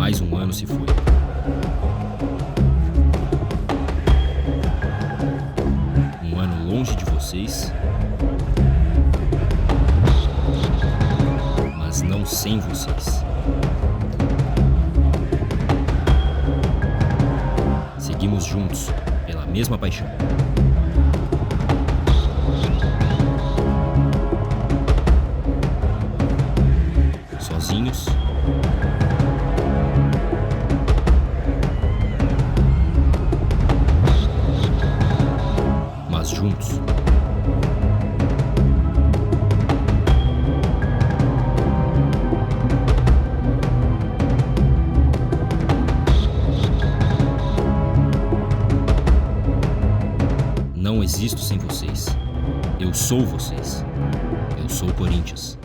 Mais um ano se foi. Um ano longe de vocês, mas não sem vocês. Seguimos juntos pela mesma paixão. Sozinhos, mas juntos. Não existo sem vocês. Eu sou vocês. Eu sou o Corinthians.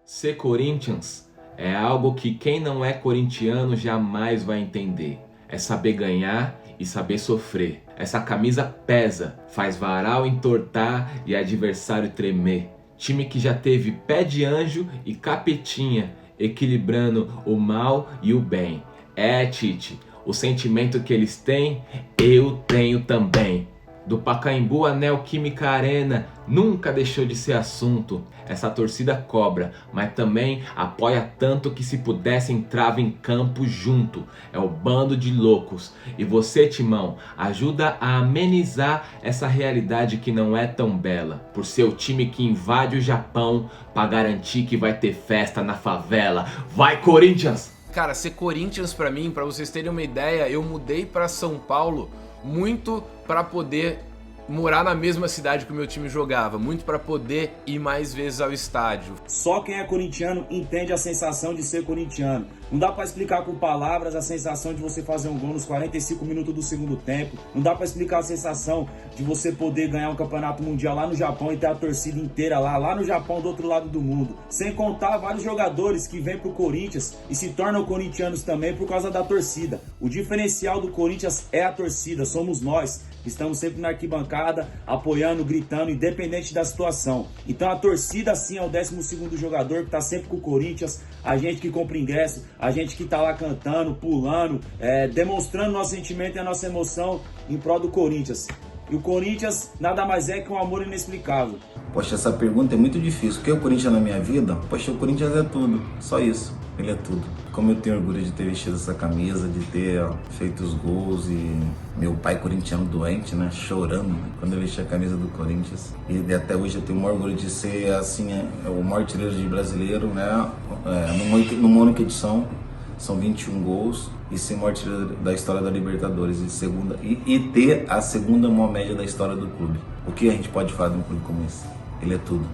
Ser Corinthians é algo que quem não é corintiano jamais vai entender. É saber ganhar e saber sofrer. Essa camisa pesa, faz varal entortar e adversário tremer. Time que já teve pé de anjo e capetinha, equilibrando o mal e o bem. É, Tite, o sentimento que eles têm, eu tenho também. Do Pacaembu à Neoquímica Arena, nunca deixou de ser assunto. Essa torcida cobra, mas também apoia tanto que se pudesse entrava em campo junto. É o bando de loucos. E você, Timão, ajuda a amenizar essa realidade que não é tão bela. Por ser o time que invade o Japão pra garantir que vai ter festa na favela. Vai, Corinthians! Cara, ser Corinthians pra mim, pra vocês terem uma ideia, eu mudei pra São Paulo muito pra poder morar na mesma cidade que o meu time jogava, muito pra poder ir mais vezes ao estádio. Só quem é corintiano entende a sensação de ser corintiano. Não dá pra explicar com palavras a sensação de você fazer um gol nos 45 minutos do segundo tempo. Não dá pra explicar a sensação de você poder ganhar um campeonato mundial lá no Japão e ter a torcida inteira lá no Japão, do outro lado do mundo. Sem contar vários jogadores que vêm pro Corinthians e se tornam corintianos também por causa da torcida. O diferencial do Corinthians é a torcida, somos nós. Estamos sempre na arquibancada, apoiando, gritando, independente da situação. Então a torcida sim é o 12º jogador que tá sempre com o Corinthians. A gente que compra ingresso, a gente que tá lá cantando, pulando, demonstrando nosso sentimento e a nossa emoção em prol do Corinthians. E o Corinthians nada mais é que um amor inexplicável. Poxa, essa pergunta é muito difícil. O que é o Corinthians na minha vida? Poxa, o Corinthians é tudo. Só isso. Ele é tudo. Como eu tenho orgulho de ter vestido essa camisa, de ter feito os gols e meu pai corintiano doente, né, chorando quando eu vesti a camisa do Corinthians. E até hoje eu tenho o maior orgulho de ser, assim, o maior artilheiro de brasileiro, né, numa única edição. São 21 gols e ser o maior artilheiro da história da Libertadores e ter a segunda maior média da história do clube. O que a gente pode falar de um clube como esse? Ele é tudo.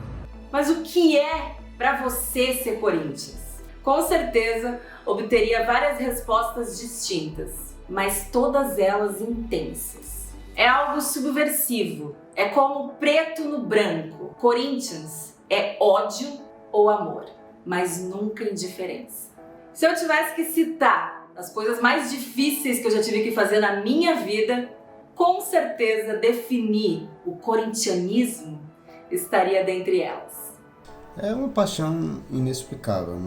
Mas o que é pra você ser Corinthians? Com certeza obteria várias respostas distintas, mas todas elas intensas. É algo subversivo, é como preto no branco. Corinthians é ódio ou amor, mas nunca indiferença. Se eu tivesse que citar as coisas mais difíceis que eu já tive que fazer na minha vida, com certeza definir o corintianismo estaria dentre elas. É uma paixão inexplicável,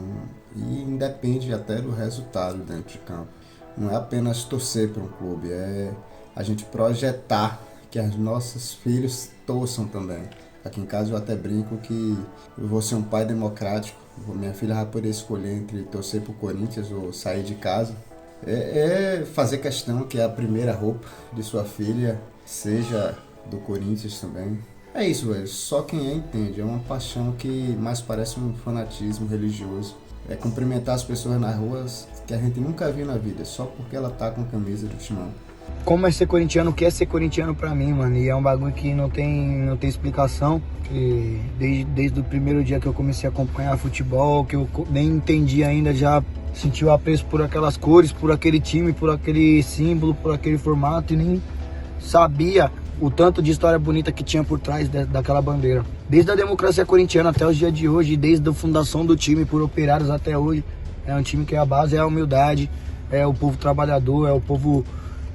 e independe até do resultado dentro de campo. Não é apenas torcer para um clube, é a gente projetar que os nossos filhos torçam também. Aqui em casa eu até brinco que eu vou ser um pai democrático, minha filha vai poder escolher entre torcer para o Corinthians ou sair de casa. É fazer questão que a primeira roupa de sua filha seja do Corinthians também. É isso, velho. Só quem entende. É uma paixão que mais parece um fanatismo religioso. É cumprimentar as pessoas nas ruas que a gente nunca viu na vida, só porque ela tá com a camisa do Timão. Como é ser corintiano, o que é ser corintiano pra mim, mano? E é um bagulho que não tem explicação. Que desde o primeiro dia que eu comecei a acompanhar futebol, que eu nem entendi ainda, já senti o apreço por aquelas cores, por aquele time, por aquele símbolo, por aquele formato, e nem sabia o tanto de história bonita que tinha por trás daquela bandeira. Desde a democracia corintiana até os dias de hoje, desde a fundação do time por operários até hoje, é um time que a base é a humildade, é o povo trabalhador, é o povo,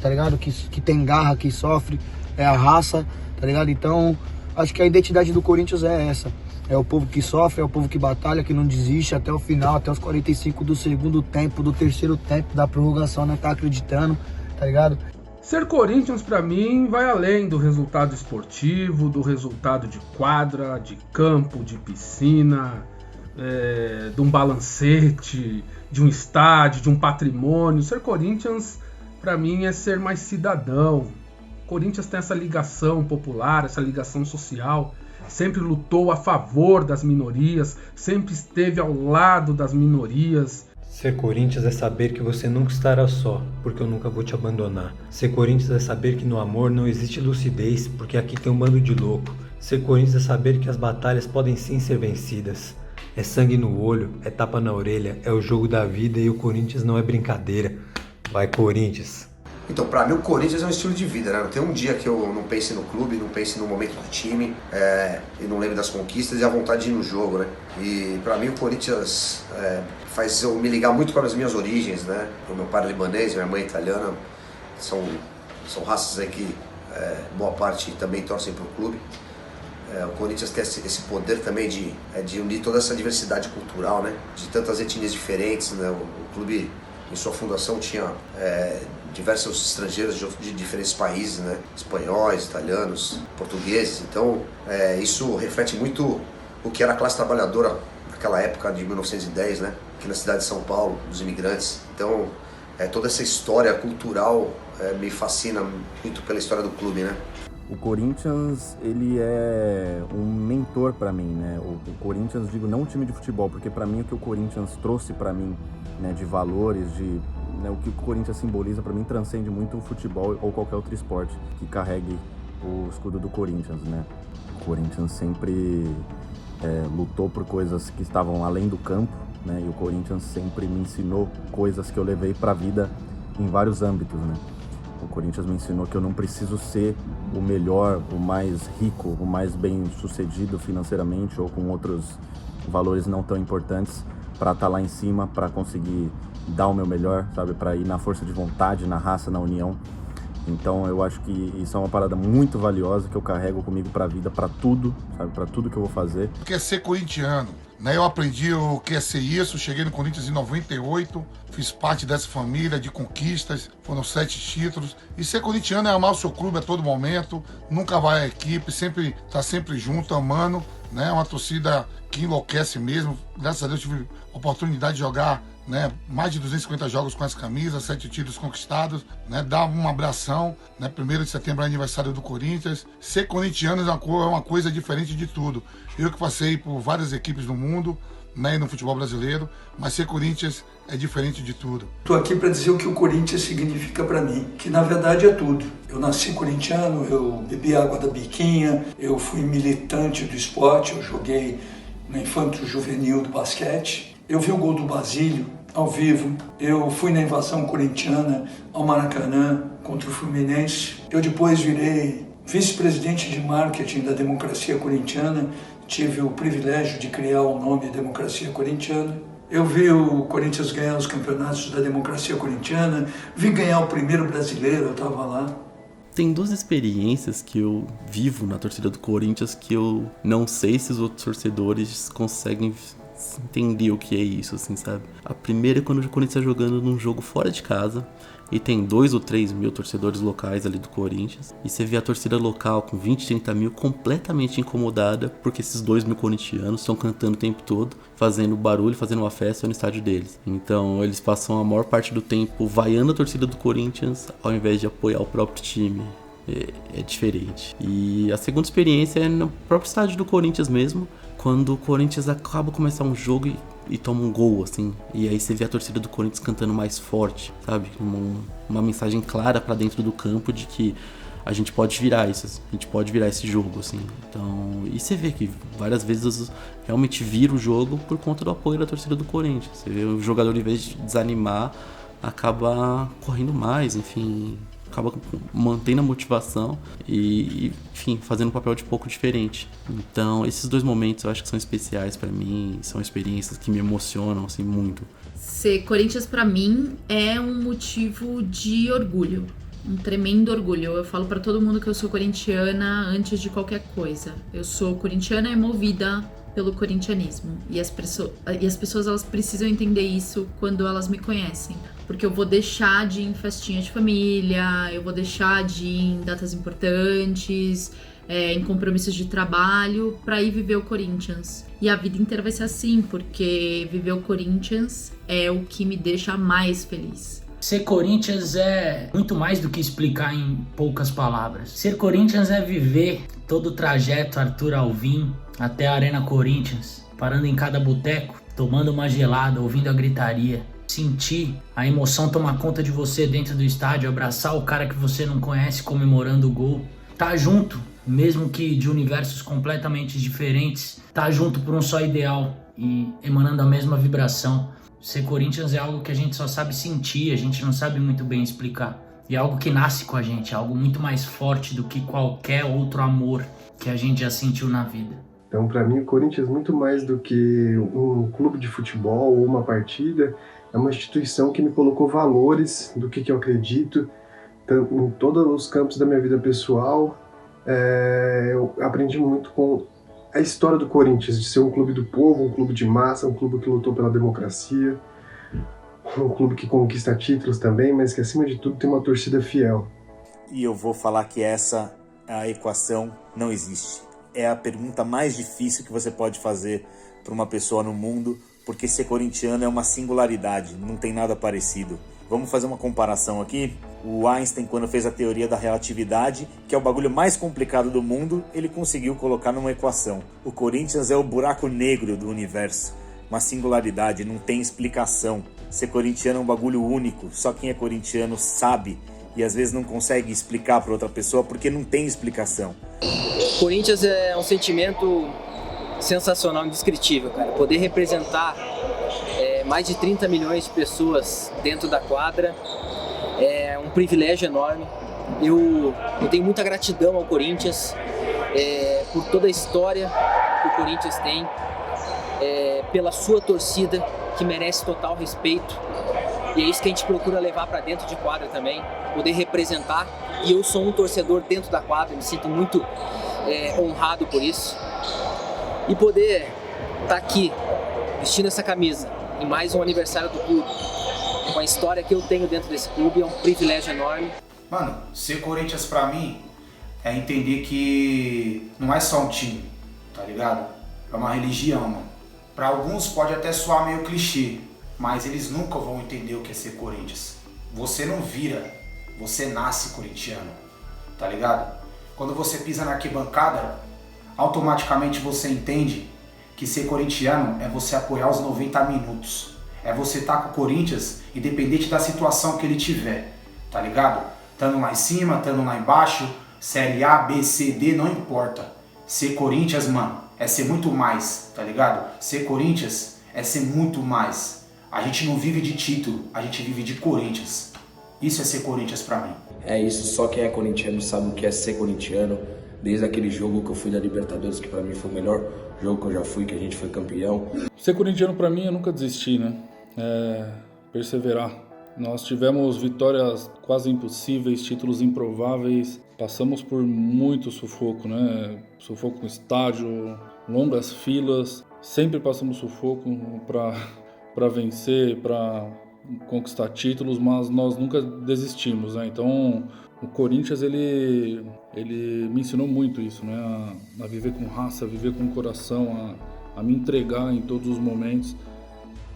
tá ligado? Que tem garra, que sofre, é a raça, tá ligado? Então, acho que a identidade do Corinthians é essa. É o povo que sofre, é o povo que batalha, que não desiste até o final, até os 45 do segundo tempo, do terceiro tempo, da prorrogação, né? Tá acreditando, tá ligado? Ser Corinthians, pra mim, vai além do resultado esportivo, do resultado de quadra, de campo, de piscina, de um balancete, de um estádio, de um patrimônio. Ser Corinthians, pra mim, é ser mais cidadão. Corinthians tem essa ligação popular, essa ligação social, sempre lutou a favor das minorias, sempre esteve ao lado das minorias. Ser Corinthians é saber que você nunca estará só, porque eu nunca vou te abandonar. Ser Corinthians é saber que no amor não existe lucidez, porque aqui tem um bando de louco. Ser Corinthians é saber que as batalhas podem sim ser vencidas. É sangue no olho, é tapa na orelha, é o jogo da vida e o Corinthians não é brincadeira. Vai, Corinthians! Então, pra mim o Corinthians é um estilo de vida, né? Não tem um dia que eu não pense no clube, não pense no momento do time, e não lembre das conquistas e a vontade de ir no jogo, né? E pra mim o Corinthians faz eu me ligar muito para as minhas origens, né? O meu pai é libanês, minha mãe é italiana, são raças aí que boa parte também torcem pro clube. O Corinthians tem esse poder também de unir toda essa diversidade cultural, né? De tantas etnias diferentes, né? O clube, em sua fundação, tinha diversos estrangeiros de diferentes países, né? Espanhóis, italianos, portugueses. Então, isso reflete muito o que era a classe trabalhadora naquela época de 1910, né? Aqui na cidade de São Paulo, dos imigrantes. Então, toda essa história cultural me fascina muito pela história do clube, né? O Corinthians, ele é um mentor para mim, né? O Corinthians, digo, não um time de futebol, porque para mim o que o Corinthians trouxe para mim, né, de valores, o que o Corinthians simboliza para mim transcende muito o futebol ou qualquer outro esporte que carregue o escudo do Corinthians, né? O Corinthians sempre lutou por coisas que estavam além do campo, né? E o Corinthians sempre me ensinou coisas que eu levei para a vida em vários âmbitos, né? O Corinthians me ensinou que eu não preciso ser o melhor, o mais rico, o mais bem sucedido financeiramente ou com outros valores não tão importantes para estar lá em cima, para conseguir dar o meu melhor, sabe? Para ir na força de vontade, na raça, na união. Então eu acho que isso é uma parada muito valiosa que eu carrego comigo para a vida, para tudo, sabe? Para tudo que eu vou fazer. Quer ser corintiano, né? Eu aprendi o que é ser isso, cheguei no Corinthians em 98, fiz parte dessa família de conquistas, foram 7 títulos. E ser corintiano é amar o seu clube a todo momento, nunca vai à equipe, tá sempre junto, amando, né? Uma torcida que enlouquece mesmo. Graças a Deus tive a oportunidade de jogar, né, mais de 250 jogos com essa camisa, 7 títulos conquistados, né, dá um abração, né, 1º de setembro é aniversário do Corinthians. Ser corintiano é uma coisa diferente de tudo. Eu que passei por várias equipes no mundo, né, no futebol brasileiro, mas ser Corinthians é diferente de tudo. Estou aqui para dizer o que o Corinthians significa para mim, que na verdade é tudo. Eu nasci corintiano, eu bebi água da biquinha, eu fui militante do esporte, eu joguei no infanto juvenil do basquete, eu vi o gol do Basílio ao vivo, eu fui na invasão corintiana ao Maracanã contra o Fluminense, eu depois virei vice-presidente de marketing da Democracia Corintiana, tive o privilégio de criar o nome Democracia Corintiana. Eu vi o Corinthians ganhar os campeonatos da Democracia Corintiana, vi ganhar o primeiro brasileiro, eu estava lá. Tem 2 experiências que eu vivo na torcida do Corinthians que eu não sei se os outros torcedores conseguem entender o que é isso, assim, sabe? A primeira é quando o Corinthians está jogando num jogo fora de casa e tem 2 ou 3 mil torcedores locais ali do Corinthians e você vê a torcida local com 20, 30 mil completamente incomodada porque esses 2 mil corintianos estão cantando o tempo todo, fazendo barulho, fazendo uma festa no estádio deles. Então eles passam a maior parte do tempo vaiando a torcida do Corinthians ao invés de apoiar o próprio time. É diferente. E a segunda experiência é no próprio estádio do Corinthians mesmo, quando o Corinthians acaba de começar um jogo e toma um gol, assim, e aí você vê a torcida do Corinthians cantando mais forte, sabe? Uma mensagem clara pra dentro do campo de que a gente pode virar isso, a gente pode virar esse jogo, assim. Então, e você vê que várias vezes realmente vira o jogo por conta do apoio da torcida do Corinthians. Você vê o jogador, em vez de desanimar, acaba correndo mais, enfim, acaba mantendo a motivação e, enfim, fazendo um papel de pouco diferente. Então, esses 2 momentos eu acho que são especiais pra mim, são experiências que me emocionam, assim, muito. Ser Corinthians pra mim é um motivo de orgulho, um tremendo orgulho. Eu falo pra todo mundo que eu sou corintiana antes de qualquer coisa. Eu sou corintiana e movida pelo corintianismo. E as pessoas elas precisam entender isso quando elas me conhecem. Porque eu vou deixar de ir em festinha de família, eu vou deixar de ir em datas importantes, em compromissos de trabalho, pra ir viver o Corinthians. E a vida inteira vai ser assim, porque viver o Corinthians é o que me deixa mais feliz. Ser Corinthians é muito mais do que explicar em poucas palavras. Ser Corinthians é viver todo o trajeto Arthur Alvim até a Arena Corinthians, parando em cada boteco, tomando uma gelada, ouvindo a gritaria. Sentir a emoção tomar conta de você dentro do estádio, abraçar o cara que você não conhece comemorando o gol. Tá junto, mesmo que de universos completamente diferentes, tá junto por um só ideal e emanando a mesma vibração. Ser Corinthians é algo que a gente só sabe sentir, a gente não sabe muito bem explicar. E é algo que nasce com a gente, é algo muito mais forte do que qualquer outro amor que a gente já sentiu na vida. Então, para mim, o Corinthians, muito mais do que um clube de futebol ou uma partida, é uma instituição que me colocou valores do que eu acredito, em todos os campos da minha vida pessoal. Eu aprendi muito com a história do Corinthians, de ser um clube do povo, um clube de massa, um clube que lutou pela democracia, um clube que conquista títulos também, mas que acima de tudo tem uma torcida fiel. E eu vou falar que essa a equação não existe. É a pergunta mais difícil que você pode fazer para uma pessoa no mundo, porque ser corintiano é uma singularidade, não tem nada parecido. Vamos fazer uma comparação aqui? O Einstein, quando fez a teoria da relatividade, que é o bagulho mais complicado do mundo, ele conseguiu colocar numa equação. O Corinthians é o buraco negro do universo, uma singularidade, não tem explicação. Ser corintiano é um bagulho único, só quem é corintiano sabe e às vezes não consegue explicar para outra pessoa porque não tem explicação. Corinthians é um sentimento sensacional, indescritível, cara. Poder representar mais de 30 milhões de pessoas dentro da quadra é um privilégio enorme. Eu tenho muita gratidão ao Corinthians por toda a história que o Corinthians tem, pela sua torcida, que merece total respeito. E é isso que a gente procura levar para dentro de quadra também, poder representar. E eu sou um torcedor dentro da quadra, me sinto muito honrado por isso. E poder estar aqui, vestindo essa camisa, em mais um aniversário do clube, com a história que eu tenho dentro desse clube, é um privilégio enorme. Mano, ser Corinthians pra mim é entender que não é só um time, tá ligado? É uma religião, mano. Pra alguns pode até soar meio clichê, mas eles nunca vão entender o que é ser Corinthians. Você não vira, você nasce corintiano, tá ligado? Quando você pisa na arquibancada, automaticamente você entende que ser corintiano é você apoiar os 90 minutos. É você estar com o Corinthians, independente da situação que ele tiver, tá ligado? Estando lá em cima, estando lá embaixo, Série A, B, C, D, não importa. Ser Corinthians, mano, é ser muito mais, tá ligado? Ser Corinthians é ser muito mais. A gente não vive de título, a gente vive de Corinthians. Isso é ser Corinthians pra mim. É isso, só quem é corintiano sabe o que é ser corintiano. Desde aquele jogo que eu fui da Libertadores, que pra mim foi o melhor jogo que eu já fui, que a gente foi campeão. Ser corintiano pra mim é nunca desistir, né? Perseverar. Nós tivemos vitórias quase impossíveis, títulos improváveis, passamos por muito sufoco, né? Sufoco no estádio, longas filas, sempre passamos sufoco para vencer, para conquistar títulos, mas nós nunca desistimos, né? Então o Corinthians ele me ensinou muito isso, né? A viver com raça, a viver com coração, a me entregar em todos os momentos.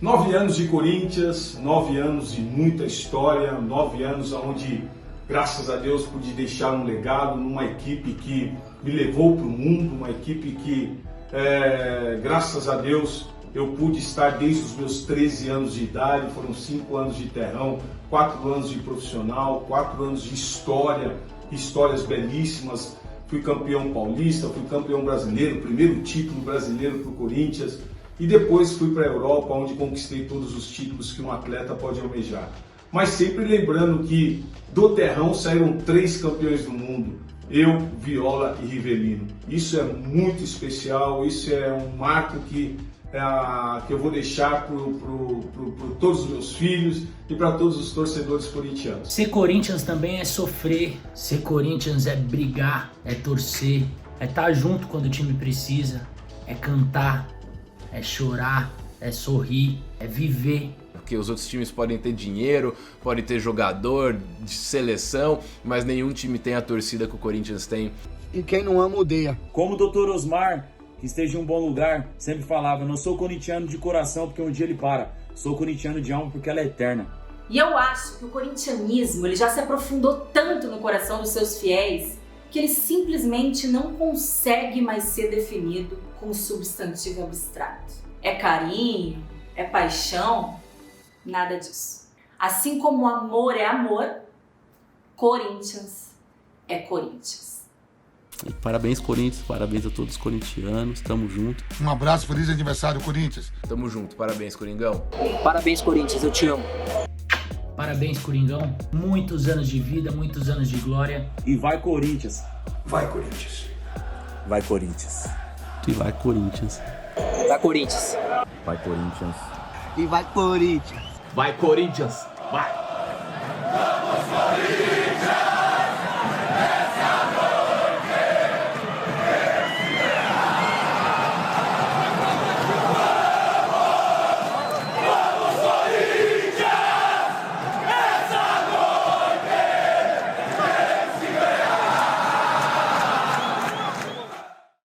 9 anos de Corinthians, 9 anos de muita história, 9 anos onde, graças a Deus, pude deixar um legado numa equipe que me levou para o mundo, uma equipe que, graças a Deus, eu pude estar desde os meus 13 anos de idade, foram 5 anos de terrão, 4 anos de profissional, 4 anos de história, histórias belíssimas. Fui campeão paulista, fui campeão brasileiro, primeiro título brasileiro para o Corinthians. E depois fui para a Europa, onde conquistei todos os títulos que um atleta pode almejar. Mas sempre lembrando que do terrão saíram 3 campeões do mundo. Eu, Viola e Rivelino. Isso é muito especial, isso é um marco que que eu vou deixar para todos os meus filhos e para todos os torcedores corintianos. Ser Corinthians também é sofrer, ser Corinthians é brigar, é torcer, é estar junto quando o time precisa, é cantar, é chorar, é sorrir, é viver. Porque os outros times podem ter dinheiro, podem ter jogador de seleção, mas nenhum time tem a torcida que o Corinthians tem. E quem não ama, odeia. Como o Dr. Osmar, que esteja em um bom lugar, sempre falava, não sou corintiano de coração porque um dia ele para, sou corintiano de alma porque ela é eterna. E eu acho que o corintianismo ele já se aprofundou tanto no coração dos seus fiéis que ele simplesmente não consegue mais ser definido com um substantivo abstrato. É carinho? É paixão? Nada disso. Assim como amor é amor, Corinthians é Corinthians. E parabéns, Corinthians, parabéns a todos os corintianos, tamo junto. Um abraço, feliz aniversário, Corinthians. Tamo junto, parabéns, Coringão. Parabéns, Corinthians, eu te amo. Parabéns, Coringão. Muitos anos de vida, muitos anos de glória. E vai, Corinthians. Vai, Corinthians. Vai, Corinthians. E vai, Corinthians. Vai, Corinthians. Vai, Corinthians. E vai, Corinthians. Vai, Corinthians. Vai. Vamos, Corinthians!